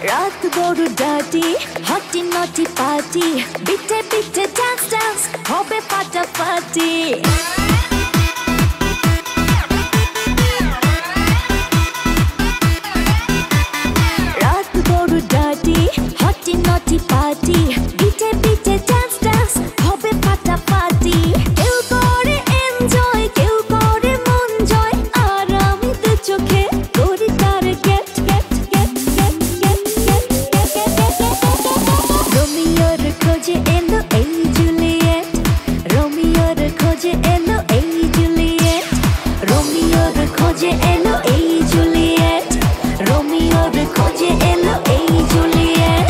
রাত বড় ডাটি হটি নটি পার্টি বিটে বিটে ডান্স ডান্স হবে ফাটাফাটি রাত বড় ডাটি হটি নটি পার্টি বিটে বিটে ডান্স ডান্স হবে ফাটাফাটি কেউ করে এনজয় কেউ করে মন জয় আর আমি তো চোখে করি তার gate gate gate gate gate gate রোমিওর খোঁজে এলো এই জুলিয়েট রোমিওর খোঁজে এলো এই জুলিয়েট রোমিওর খোঁজে এলো এই জুলিয়েট রোমিওর খোঁজে এলো এই জুলিয়েট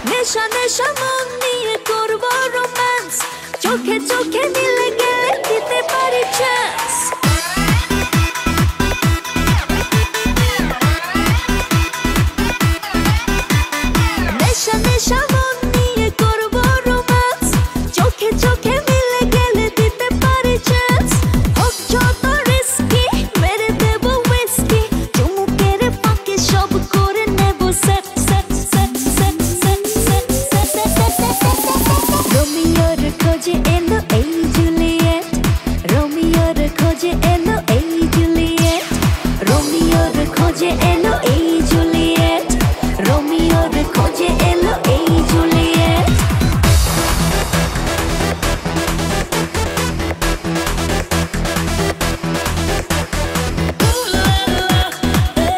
নেশা নেশা মন নিয়ে করবো রোম্যান্স চোখে চোখে মিলে গেলে দিতে পারি চান্স নেশা নেশা মন নিয়ে করবো রোম্যান্স চোখে চোখে মিলে গেলে দিতে পারি চান্স হোক যত রিস্কি মেরে দেবো উইস্কি চুমুকের ফাঁকে সব করে নেবো set set set set set set রোমিওর খোঁজে এলো এই জুলিয়েট রোমিওর খোঁজে এলো এই জুলিয়েট রোমিওর খোঁজে এলো এই জুলিয়েট রোমিওর খোঁজে এলো এই Juliet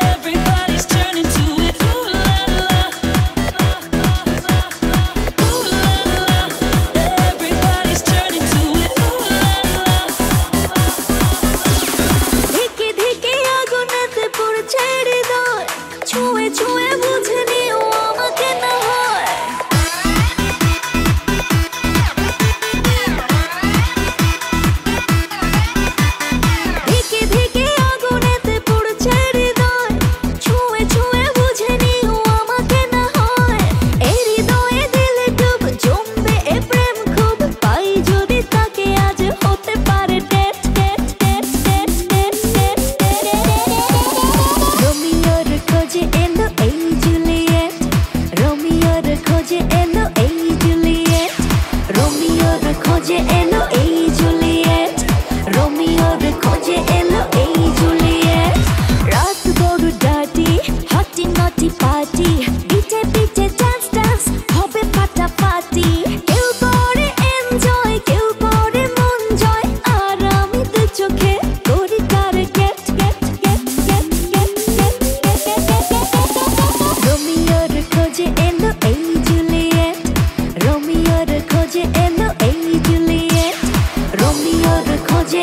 Everybody's turning to it. Ooh la la. Ooh la la. Everybody's turning to it. Ooh la la. ধিকে ধিকে আগুনেতে পড়ছে হৃদয় ছুঁয়ে ছুঁয়ে বুঝে নিও আমাকে না হয় ধিকে ধিকে আগুনেতে পড়ছে হৃদয় ছুঁয়ে ছুঁয়ে বুঝে নিও আমাকে না হয় এই হৃদয়ে দিলে ডুব জমবে এ প্রেম খুব পাই যদি তাকে আজ হতে পারে date date date date date date রোমিওর খোঁজে এলো এই জুলিয়েট রোমিওর খোঁজে এলো এই জুলিয়েট রোমিওর খোঁজে এলো এই জুলিয়েট রোমিওর খোঁজে এলো এই জুলিয়েট রাত বড় ডাটি হটি নটি পার্টি বিটে বিটে ডান্স ডান্স হবে ফাটাফাটি কেউ করে এনজয় কেউ করে মন জয় আর আমি তো চোখে করি তার gate gate gate gate gate gate gate রোমিওর খোঁজে এলো এই জুলিয়েট রোমিওর খোঁজে এলো এই জুলিয়েট রোমিওর খোঁজে